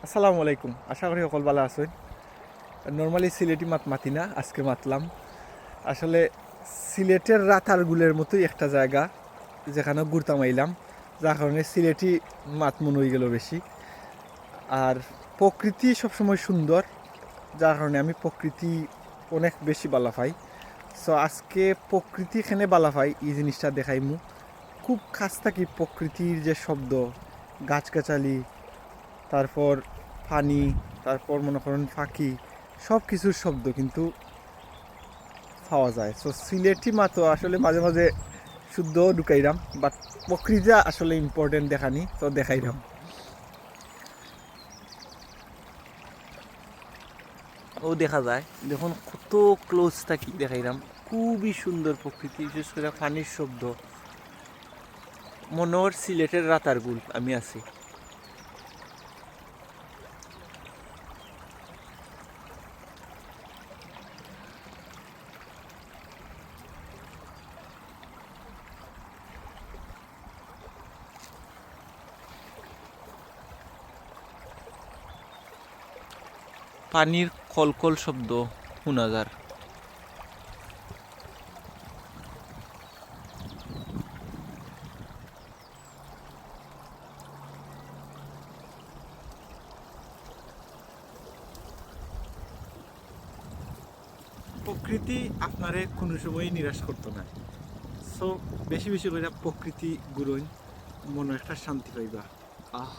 আসসালামু আলাইকুম, আশা করি সকল ভালো আছেন। নর্মালি সিলেটি মাতি না, আজকে মাতলাম। আসলে সিলেটের রাতারগুলের মতোই একটা জায়গা যেখানে ঘুরতাম আইলাম, যার কারণে সিলেটি মাত মনে হয়ে গেল বেশি। আর প্রকৃতি সবসময় সুন্দর, যার কারণে আমি প্রকৃতি অনেক বেশি বালা পাই। সো আজকে প্রকৃতি এখানে বালা পাই এই জিনিসটা দেখাইমু। খুব কাছ থাকি প্রকৃতির যে শব্দ, গাছগাছালি, তারপর পানি, তারপর মনে করেন পাখি, সব কিছুর শব্দ কিন্তু পাওয়া যায়। সো সিলেটি মাতো আসলে মাঝে মাঝে শুদ্ধও ঢুকাইরাম, বাট প্রকৃতিটা আসলে ইম্পর্টেন্ট দেখানি, তো দেখাইরাম। ও দেখা যায়, দেখুন কত ক্লোজ থাকি দেখাইরাম। খুবই সুন্দর প্রকৃতি, বিশেষ করে পানির শব্দ। মনোর সিলেটের রাতারগুল আমি আছি। পানির কলকল শব্দ শোনা যার। প্রকৃতি আপনারে কোনো সময়ই নিরাশ করতো না। সো বেশি বেশি করে প্রকৃতি ঘুরোই, মনে একটা শান্তি পাইবা। আহ